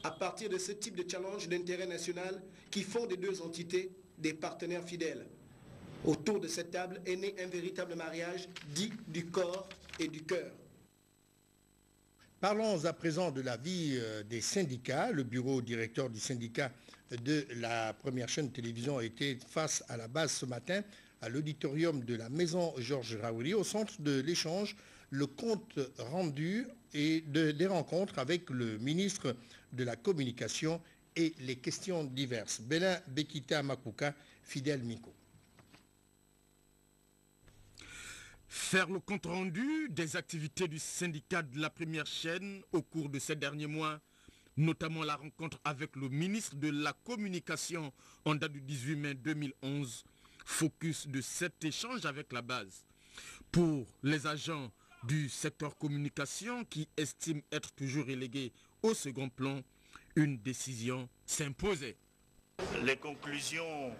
à partir de ce type de challenge d'intérêt national qui font des deux entités des partenaires fidèles. Autour de cette table est né un véritable mariage dit du corps et du cœur. Parlons à présent de la vie des syndicats. Le bureau directeur du syndicat de la première chaîne de télévision a été face à la base ce matin à l'auditorium de la maison Georges Raouri au centre de l'échange, le compte rendu et des rencontres avec le ministre de la Communication et les questions diverses. Bélin Bekita Makuka, Fidèle Miko. Faire le compte-rendu des activités du syndicat de la première chaîne au cours de ces derniers mois, notamment la rencontre avec le ministre de la Communication en date du 18 mai 2011, focus de cet échange avec la base. Pour les agents du secteur communication qui estiment être toujours relégués au second plan, une décision s'imposait. Les conclusions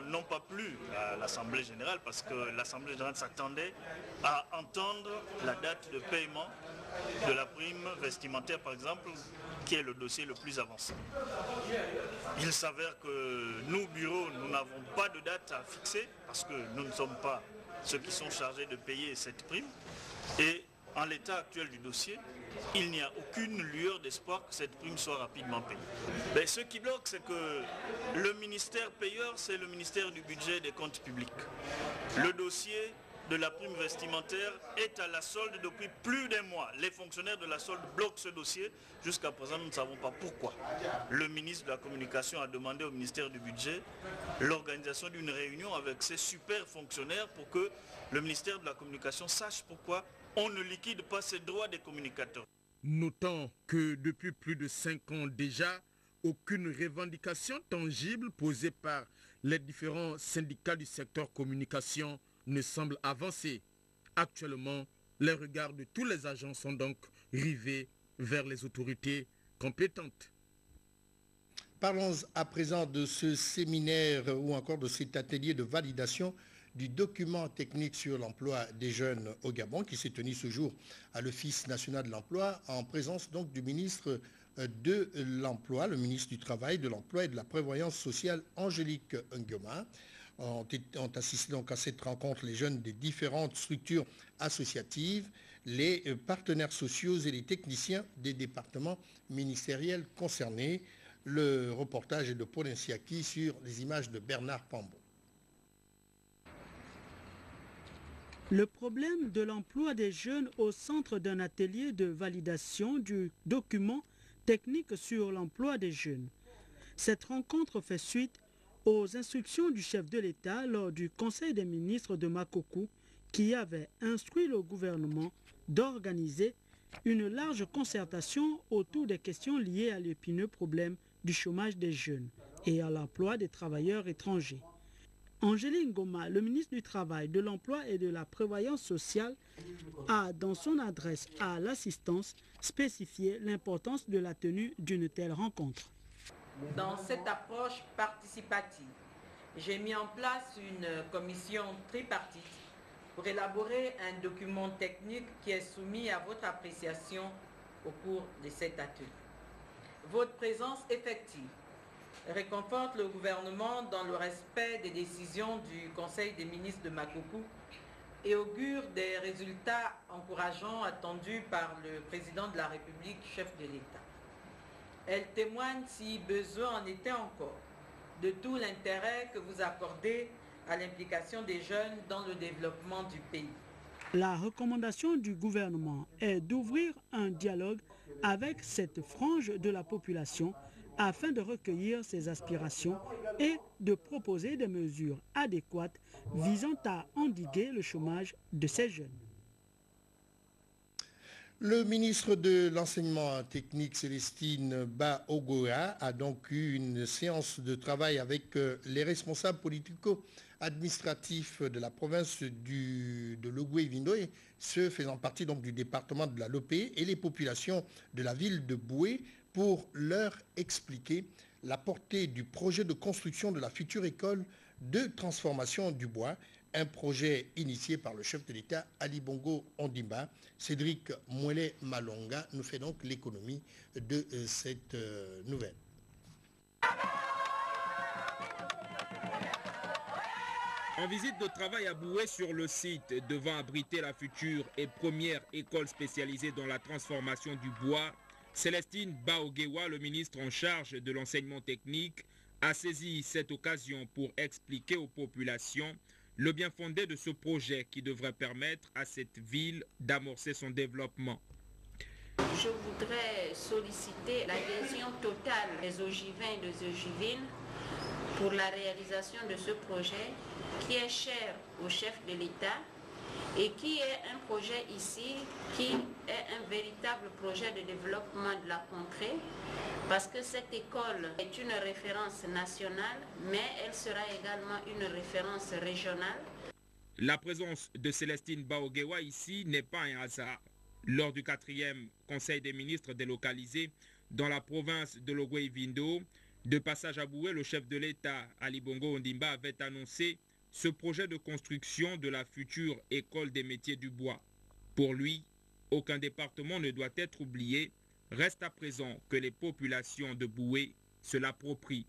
n'ont pas plu à l'Assemblée générale parce que l'Assemblée générale s'attendait à entendre la date de paiement de la prime vestimentaire, par exemple, qui est le dossier le plus avancé. Il s'avère que nous, bureaux, nous n'avons pas de date à fixer parce que nous ne sommes pas ceux qui sont chargés de payer cette prime. Et en l'état actuel du dossier, il n'y a aucune lueur d'espoir que cette prime soit rapidement payée. Mais ce qui bloque, c'est que le ministère payeur, c'est le ministère du budget et des comptes publics. Le dossier de la prime vestimentaire est à la solde depuis plus d'un mois. Les fonctionnaires de la solde bloquent ce dossier. Jusqu'à présent, nous ne savons pas pourquoi. Le ministre de la Communication a demandé au ministère du budget l'organisation d'une réunion avec ses super fonctionnaires pour que le ministère de la Communication sache pourquoi on ne liquide pas ces droits des communicateurs. Notons que depuis plus de 5 ans déjà, aucune revendication tangible posée par les différents syndicats du secteur communication ne semble avancer. Actuellement, les regards de tous les agents sont donc rivés vers les autorités compétentes. Parlons à présent de ce séminaire ou encore de cet atelier de validation du document technique sur l'emploi des jeunes au Gabon qui s'est tenu ce jour à l'Office national de l'emploi en présence donc du ministre de l'Emploi, le ministre du Travail, de l'Emploi et de la Prévoyance sociale, Angélique Nguema. Ont assisté donc à cette rencontre les jeunes des différentes structures associatives, les partenaires sociaux et les techniciens des départements ministériels concernés. Le reportage est de Paul Nsiaki sur les images de Bernard Pambo. Le problème de l'emploi des jeunes au centre d'un atelier de validation du document technique sur l'emploi des jeunes. Cette rencontre fait suite aux instructions du chef de l'État lors du Conseil des ministres de Makokou qui avait instruit le gouvernement d'organiser une large concertation autour des questions liées à l'épineux problème du chômage des jeunes et à l'emploi des travailleurs étrangers. Angélique Ngoma, le ministre du Travail, de l'Emploi et de la Prévoyance sociale, a, dans son adresse à l'assistance, spécifié l'importance de la tenue d'une telle rencontre. Dans cette approche participative, j'ai mis en place une commission tripartite pour élaborer un document technique qui est soumis à votre appréciation au cours de cet atelier. Votre présence effective réconforte le gouvernement dans le respect des décisions du Conseil des ministres de Makokou et augure des résultats encourageants attendus par le président de la République, chef de l'État. Elle témoigne, si besoin en était encore, de tout l'intérêt que vous accordez à l'implication des jeunes dans le développement du pays. La recommandation du gouvernement est d'ouvrir un dialogue avec cette frange de la population afin de recueillir ses aspirations et de proposer des mesures adéquates visant à endiguer le chômage de ces jeunes. Le ministre de l'Enseignement technique, Célestine Ba-Ogoa, a donc eu une séance de travail avec les responsables politico-administratifs de la province de l'Ogooué-Vindoé, ceux faisant partie donc du département de la Lopé et les populations de la ville de Boué pour leur expliquer la portée du projet de construction de la future école de transformation du bois un projet initié par le chef de l'État Ali Bongo Ondimba. Cédric Mouelé Malonga nous fait donc l'économie de cette nouvelle. En visite de travail à Boué sur le site devant abriter la future et première école spécialisée dans la transformation du bois, Célestine Baogewa, le ministre en charge de l'enseignement technique, a saisi cette occasion pour expliquer aux populations le bien fondé de ce projet qui devrait permettre à cette ville d'amorcer son développement. Je voudrais solliciter l'adhésion totale des Ogivins et des Ogivines pour la réalisation de ce projet qui est cher au chef de l'État et qui est un projet ici qui est un véritable projet de développement de la contrée parce que cette école est une référence nationale mais elle sera également une référence régionale. La présence de Célestine Baogewa ici n'est pas un hasard. Lors du 4e Conseil des ministres délocalisé dans la province de Logwe-Vindo, de passage à Boué, le chef de l'État, Ali Bongo Ondimba, avait annoncé ce projet de construction de la future école des métiers du bois. Pour lui, aucun département ne doit être oublié. Reste à présent que les populations de Boué se l'approprient.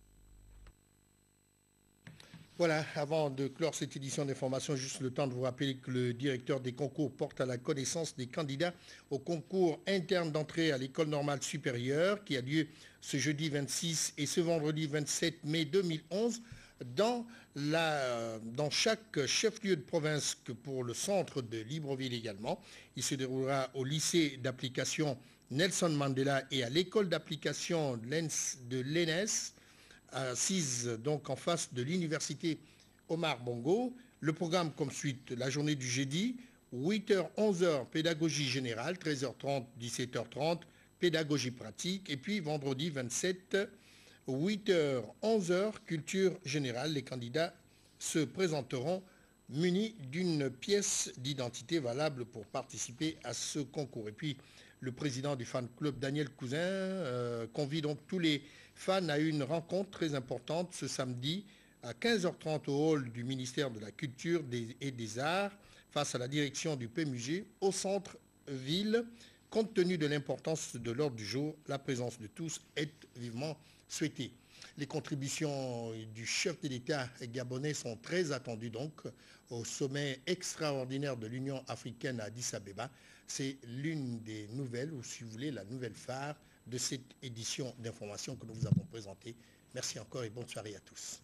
Voilà, avant de clore cette édition d'information, juste le temps de vous rappeler que le directeur des concours porte à la connaissance des candidats au concours interne d'entrée à l'école normale supérieure qui a lieu ce jeudi 26 et ce vendredi 27 mai 2011 dans chaque chef-lieu de province que pour le centre de Libreville également. Il se déroulera au lycée d'application Nelson Mandela et à l'école d'application de l'ENS, assise donc en face de l'université Omar Bongo. Le programme comme suite, la journée du jeudi, 8h, 11h, pédagogie générale, 13h30, 17h30, pédagogie pratique. Et puis vendredi 27, 8h, 11h, culture générale. Les candidats se présenteront munis d'une pièce d'identité valable pour participer à ce concours. Et puis le président du fan club, Daniel Cousin, convie donc tous les fans à une rencontre très importante ce samedi à 15h30 au hall du ministère de la Culture et des Arts face à la direction du PMUG au centre-ville. Compte tenu de l'importance de l'ordre du jour, la présence de tous est vivement souhaitée. Les contributions du chef de l'État gabonais sont très attendues donc au sommet extraordinaire de l'Union africaine à Addis Abeba. C'est l'une des nouvelles, ou si vous voulez, la nouvelle phare de cette édition d'information que nous vous avons présentée. Merci encore et bonne soirée à tous.